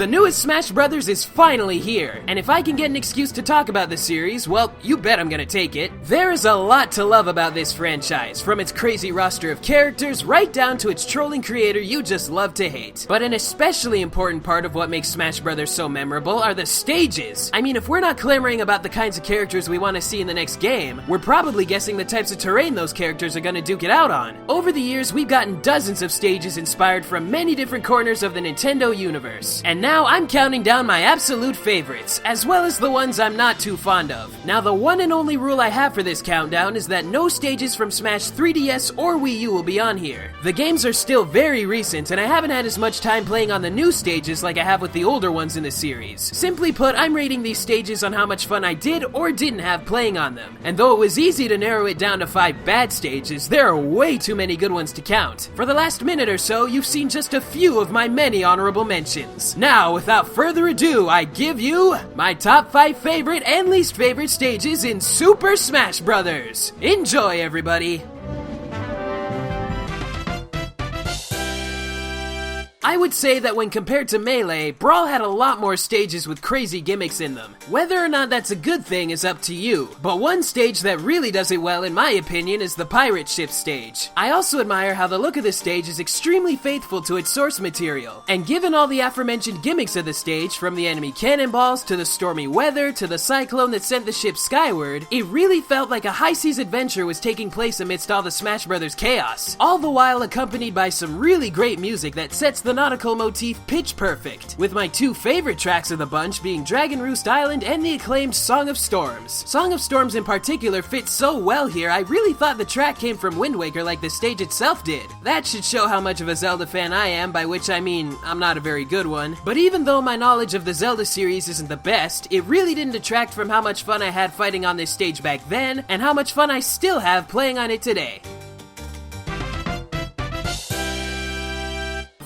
The newest Smash Brothers is finally here, and if I can get an excuse to talk about the series, well, you bet I'm gonna take it. There is a lot to love about this franchise, from its crazy roster of characters right down to its trolling creator you just love to hate. But an especially important part of what makes Smash Brothers so memorable are the stages. I mean, if we're not clamoring about the kinds of characters we want to see in the next game, we're probably guessing the types of terrain those characters are gonna duke it out on. Over the years, we've gotten dozens of stages inspired from many different corners of the Nintendo universe. And now I'm counting down my absolute favorites, as well as the ones I'm not too fond of. Now the one and only rule I have for this countdown is that no stages from Smash 3DS or Wii U will be on here. The games are still very recent, and I haven't had as much time playing on the new stages like I have with the older ones in the series. Simply put, I'm rating these stages on how much fun I did or didn't have playing on them. And though it was easy to narrow it down to 5 bad stages, there are way too many good ones to count. For the last minute or so, you've seen just a few of my many honorable mentions. Now, without further ado, I give you my top 5 favorite and least favorite stages in Super Smash Brothers. Enjoy, everybody! I would say that when compared to Melee, Brawl had a lot more stages with crazy gimmicks in them. Whether or not that's a good thing is up to you, but one stage that really does it well in my opinion is the Pirate Ship stage. I also admire how the look of this stage is extremely faithful to its source material, and given all the aforementioned gimmicks of the stage, from the enemy cannonballs to the stormy weather to the cyclone that sent the ship skyward, it really felt like a high seas adventure was taking place amidst all the Smash Brothers chaos, all the while accompanied by some really great music that sets the nautical motif pitch perfect, with my 2 favorite tracks of the bunch being Dragon Roost Island and the acclaimed Song of Storms. Song of Storms in particular fits so well here, I really thought the track came from Wind Waker like the stage itself did. That should show how much of a Zelda fan I am, by which I mean I'm not a very good one. But even though my knowledge of the Zelda series isn't the best, it really didn't detract from how much fun I had fighting on this stage back then, and how much fun I still have playing on it today.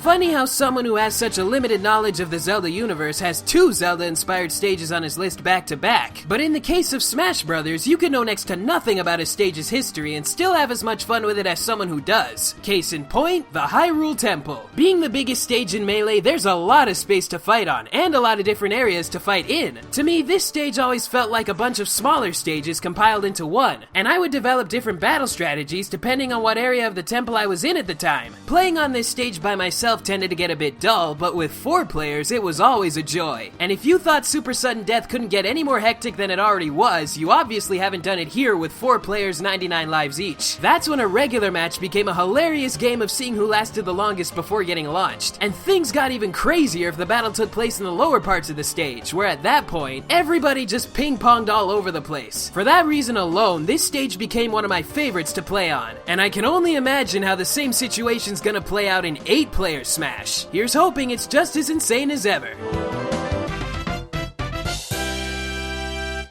Funny how someone who has such a limited knowledge of the Zelda universe has 2 Zelda-inspired stages on his list back to back. But in the case of Smash Brothers, you can know next to nothing about a stage's history and still have as much fun with it as someone who does. Case in point, the Hyrule Temple. Being the biggest stage in Melee, there's a lot of space to fight on, and a lot of different areas to fight in. To me, this stage always felt like a bunch of smaller stages compiled into one, and I would develop different battle strategies depending on what area of the temple I was in at the time. Playing on this stage by myself tended to get a bit dull, but with 4 players, it was always a joy. And if you thought Super Sudden Death couldn't get any more hectic than it already was, you obviously haven't done it here with 4 players, 99 lives each. That's when a regular match became a hilarious game of seeing who lasted the longest before getting launched. And things got even crazier if the battle took place in the lower parts of the stage, where at that point, everybody just ping-ponged all over the place. For that reason alone, this stage became one of my favorites to play on. And I can only imagine how the same situation's gonna play out in 8-player Smash. Here's hoping it's just as insane as ever.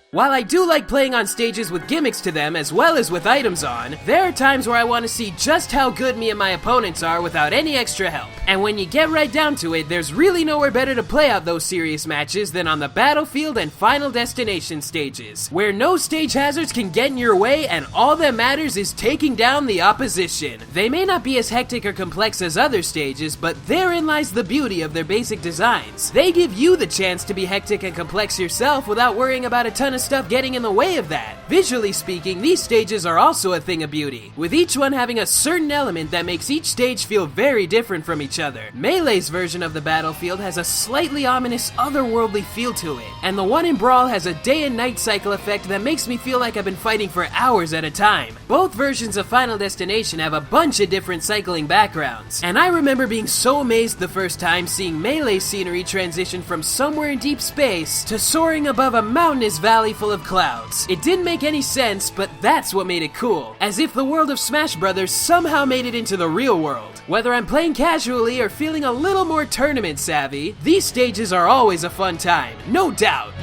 While I do like playing on stages with gimmicks to them as well as with items on, there are times where I want to see just how good me and my opponents are without any extra help. And when you get right down to it, there's really nowhere better to play out those serious matches than on the Battlefield and Final Destination stages, where no stage hazards can get in your way and all that matters is taking down the opposition. They may not be as hectic or complex as other stages, but therein lies the beauty of their basic designs. They give you the chance to be hectic and complex yourself without worrying about a ton of stuff getting in the way of that. Visually speaking, these stages are also a thing of beauty, with each one having a certain element that makes each stage feel very different from each other. Melee's version of the battlefield has a slightly ominous, otherworldly feel to it, and the one in Brawl has a day and night cycle effect that makes me feel like I've been fighting for hours at a time. Both versions of Final Destination have a bunch of different cycling backgrounds, and I remember being so amazed the first time seeing Melee scenery transition from somewhere in deep space to soaring above a mountainous valley full of clouds. It didn't make any sense, but that's what made it cool. As if the world of Smash Brothers somehow made it into the real world. Whether I'm playing casually or feeling a little more tournament savvy, these stages are always a fun time, no doubt.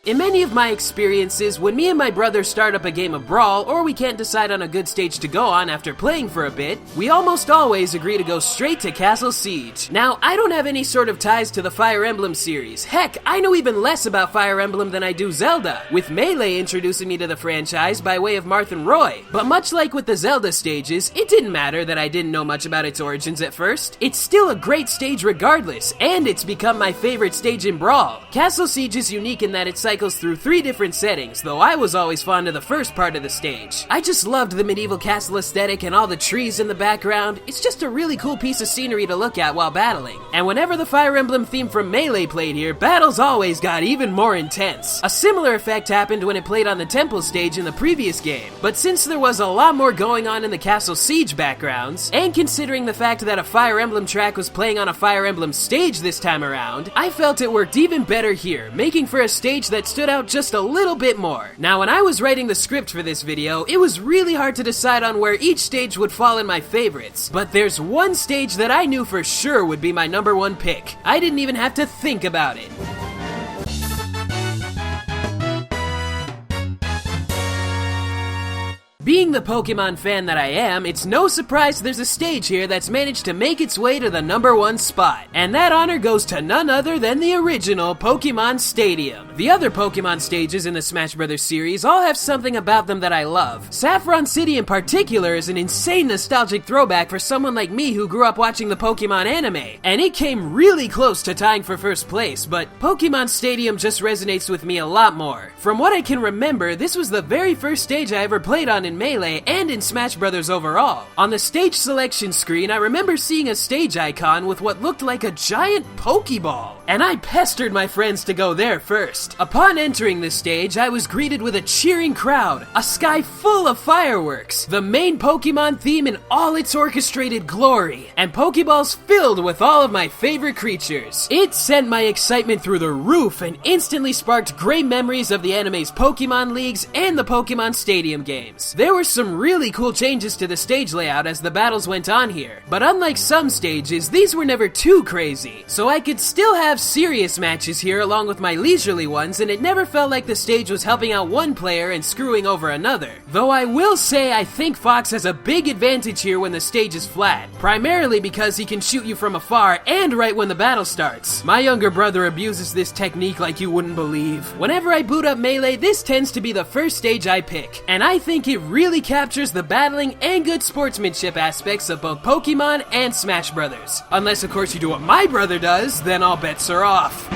In many of my experiences, when me and my brother start up a game of Brawl, or we can't decide on a good stage to go on after playing for a bit, we almost always agree to go straight to Castle Siege. Now, I don't have any sort of ties to the Fire Emblem series. Heck, I know even less about Fire Emblem than I do Zelda, with Melee introducing me to the franchise by way of Marth and Roy. But much like with the Zelda stages, it didn't matter that I didn't know much about its origins at first. It's still a great stage regardless, and it's become my favorite stage in Brawl. Castle Siege is unique in that it cycles through 3 different settings, though I was always fond of the first part of the stage. I just loved the medieval castle aesthetic and all the trees in the background. It's just a really cool piece of scenery to look at while battling. And whenever the Fire Emblem theme from Melee played here, battles always got even more intense. A similar effect happened when it played on the Temple stage in the previous game, but since there was a lot more going on in the Castle Siege backgrounds, and considering the fact that a Fire Emblem track was playing on a Fire Emblem stage this time around, I felt it worked even better here, making for a stage that stood out just a little bit more. Now, when I was writing the script for this video, it was really hard to decide on where each stage would fall in my favorites, but there's one stage that I knew for sure would be my #1 pick. I didn't even have to think about it. Being the Pokemon fan that I am, it's no surprise there's a stage here that's managed to make its way to the #1 spot. And that honor goes to none other than the original Pokemon Stadium. The other Pokemon stages in the Smash Bros. Series all have something about them that I love. Saffron City in particular is an insane nostalgic throwback for someone like me who grew up watching the Pokemon anime. And it came really close to tying for first place, but Pokemon Stadium just resonates with me a lot more. From what I can remember, this was the very first stage I ever played on in Melee and in Smash Bros. Overall. On the stage selection screen, I remember seeing a stage icon with what looked like a giant Pokeball, and I pestered my friends to go there first. Upon entering this stage, I was greeted with a cheering crowd, a sky full of fireworks, the main Pokemon theme in all its orchestrated glory, and Pokeballs filled with all of my favorite creatures. It sent my excitement through the roof and instantly sparked great memories of the anime's Pokemon Leagues and the Pokemon Stadium games. There were some really cool changes to the stage layout as the battles went on here, but unlike some stages, these were never too crazy, so I could still have serious matches here along with my leisurely ones, and it never felt like the stage was helping out one player and screwing over another. Though I will say I think Fox has a big advantage here when the stage is flat, primarily because he can shoot you from afar and right when the battle starts. My younger brother abuses this technique like you wouldn't believe. Whenever I boot up Melee, this tends to be the first stage I pick, and I think it really captures the battling and good sportsmanship aspects of both Pokemon and Smash Bros. Unless of course you do what my brother does, then all bets are off.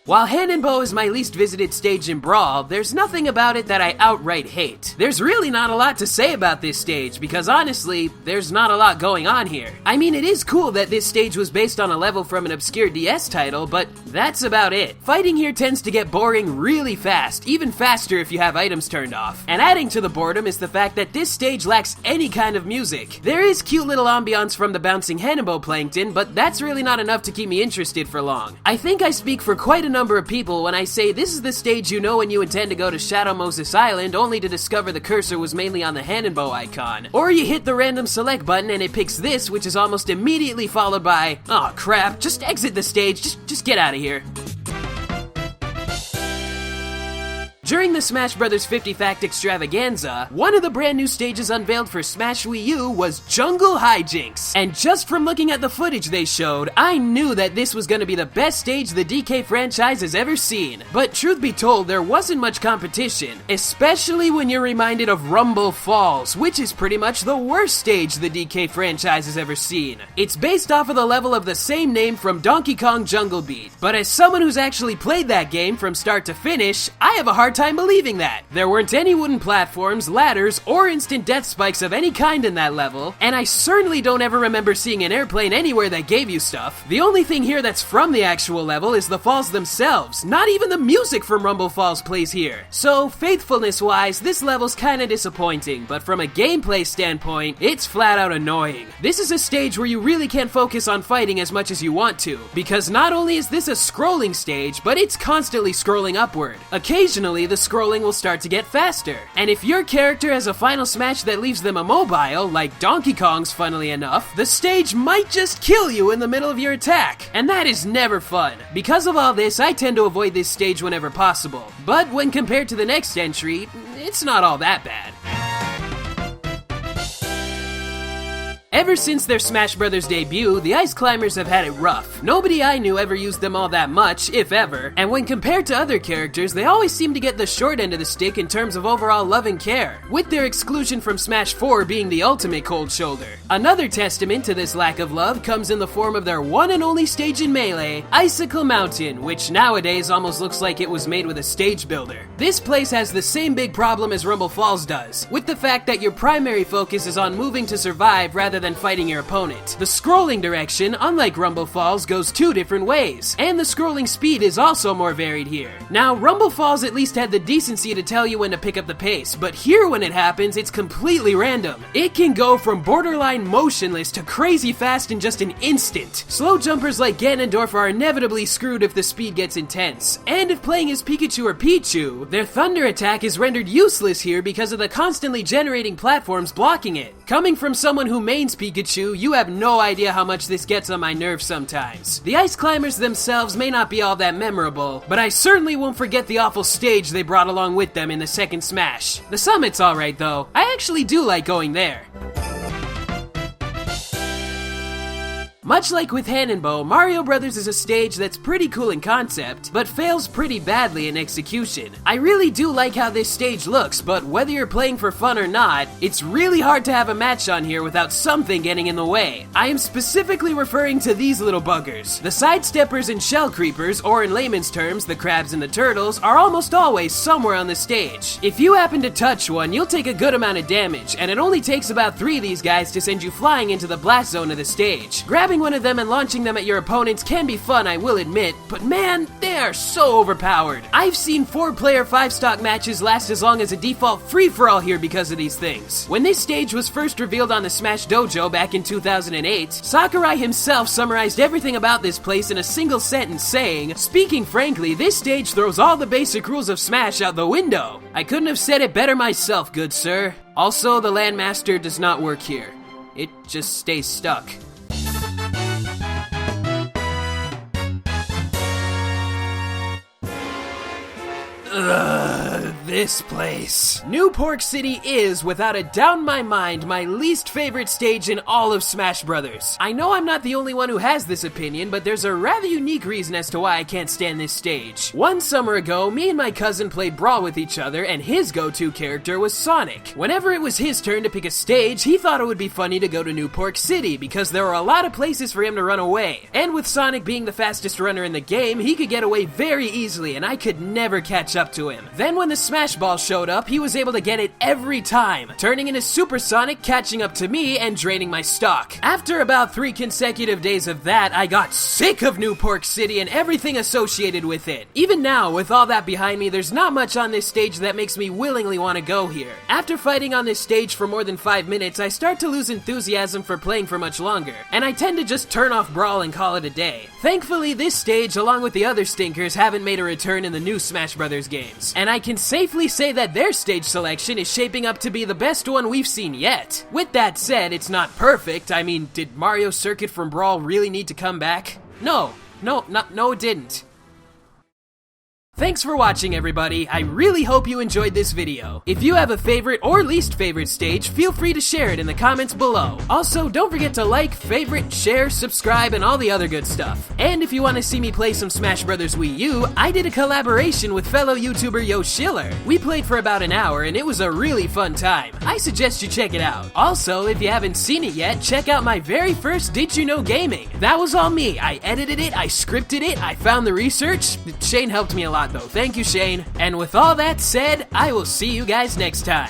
While Hand and Bow is my least visited stage in Brawl, there's nothing about it that I outright hate. There's really not a lot to say about this stage, because honestly, there's not a lot going on here. I mean, it is cool that this stage was based on a level from an obscure DS title, but that's about it. Fighting here tends to get boring really fast, even faster if you have items turned off. And adding to the boredom is the fact that this stage lacks any kind of music. There is cute little ambiance from the bouncing Hand and Bow plankton, but that's really not enough to keep me interested for long. I think I speak for quite a number of people when I say this is the stage you know when you intend to go to Shadow Moses Island only to discover the cursor was mainly on the Hand and Bow icon. Or you hit the random select button and it picks this, which is almost immediately followed by, "Aw, crap, just exit the stage, just get out of here." During the Smash Bros. 50 Fact Extravaganza, one of the brand new stages unveiled for Smash Wii U was Jungle Hijinks. And just from looking at the footage they showed, I knew that this was going to be the best stage the DK franchise has ever seen. But truth be told, there wasn't much competition, especially when you're reminded of Rumble Falls, which is pretty much the worst stage the DK franchise has ever seen. It's based off of the level of the same name from Donkey Kong Jungle Beat. But as someone who's actually played that game from start to finish, I have a hard time believing that. There weren't any wooden platforms, ladders, or instant death spikes of any kind in that level, and I certainly don't ever remember seeing an airplane anywhere that gave you stuff. The only thing here that's from the actual level is the falls themselves. Not even the music from Rumble Falls plays here. So, faithfulness-wise, this level's kinda disappointing, but from a gameplay standpoint, it's flat out annoying. This is a stage where you really can't focus on fighting as much as you want to, because not only is this a scrolling stage, but it's constantly scrolling upward. Occasionally, eventually the scrolling will start to get faster. And if your character has a final smash that leaves them immobile, like Donkey Kong's funnily enough, the stage might just kill you in the middle of your attack. And that is never fun. Because of all this, I tend to avoid this stage whenever possible. But when compared to the next entry, it's not all that bad. Ever since their Smash Bros. Debut, the Ice Climbers have had it rough. Nobody I knew ever used them all that much, if ever, and when compared to other characters, they always seem to get the short end of the stick in terms of overall love and care, with their exclusion from Smash 4 being the ultimate cold shoulder. Another testament to this lack of love comes in the form of their one and only stage in Melee, Icicle Mountain, which nowadays almost looks like it was made with a stage builder. This place has the same big problem as Rumble Falls does, with the fact that your primary focus is on moving to survive rather than fighting your opponent. The scrolling direction, unlike Rumble Falls, goes two different ways, and the scrolling speed is also more varied here. Now, Rumble Falls at least had the decency to tell you when to pick up the pace, but here when it happens, it's completely random. It can go from borderline motionless to crazy fast in just an instant. Slow jumpers like Ganondorf are inevitably screwed if the speed gets intense, and if playing as Pikachu or Pichu, their thunder attack is rendered useless here because of the constantly generating platforms blocking it. Coming from someone who mains Pikachu, you have no idea how much this gets on my nerves sometimes. The Ice Climbers themselves may not be all that memorable, but I certainly won't forget the awful stage they brought along with them in the second Smash. The summit's alright though, I actually do like going there. Much like with Hannonbow, Mario Bros. Is a stage that's pretty cool in concept, but fails pretty badly in execution. I really do like how this stage looks, but whether you're playing for fun or not, it's really hard to have a match on here without something getting in the way. I am specifically referring to these little buggers. The sidesteppers and shell creepers, or in layman's terms, the crabs and the turtles, are almost always somewhere on the stage. If you happen to touch one, you'll take a good amount of damage, and it only takes about 3 of these guys to send you flying into the blast zone of the stage. Grabbing one of them and launching them at your opponents can be fun, I will admit, but man, they are so overpowered. I've seen 4-player 5-stock matches last as long as a default free-for-all here because of these things. When this stage was first revealed on the Smash Dojo back in 2008, Sakurai himself summarized everything about this place in a single sentence saying, "Speaking frankly, this stage throws all the basic rules of Smash out the window." I couldn't have said it better myself, good sir. Also, the Landmaster does not work here. It just stays stuck. Ugh, this place. New Pork City is, without a doubt in my mind, my least favorite stage in all of Smash Bros. I know I'm not the only one who has this opinion, but there's a rather unique reason as to why I can't stand this stage. One summer ago, me and my cousin played Brawl with each other, and his go-to character was Sonic. Whenever it was his turn to pick a stage, he thought it would be funny to go to New Pork City, because there were a lot of places for him to run away. And with Sonic being the fastest runner in the game, he could get away very easily, and I could never catch up to him. Then when the Smash Ball showed up, he was able to get it every time, turning into Super Sonic, catching up to me, and draining my stock. After about 3 consecutive days of that, I got sick of New Pork City and everything associated with it. Even now, with all that behind me, there's not much on this stage that makes me willingly want to go here. After fighting on this stage for more than 5 minutes, I start to lose enthusiasm for playing for much longer, and I tend to just turn off Brawl and call it a day. Thankfully, this stage, along with the other stinkers, haven't made a return in the new Smash Bros. Games, and I can safely say that their stage selection is shaping up to be the best one we've seen yet. With that said, it's not perfect. I mean, did Mario's Circuit from Brawl really need to come back? No, it didn't. Thanks for watching, everybody. I really hope you enjoyed this video. If you have a favorite or least favorite stage, feel free to share it in the comments below. Also, don't forget to like, favorite, share, subscribe, and all the other good stuff. And if you want to see me play some Smash Bros. Wii U, I did a collaboration with fellow YouTuber Yoshiller. We played for about an hour, and it was a really fun time. I suggest you check it out. Also, if you haven't seen it yet, check out my very first Did You Know Gaming. That was all me. I edited it, I scripted it, I found the research. Shane helped me a lot though. Thank you, Shane. And with all that said, I will see you guys next time.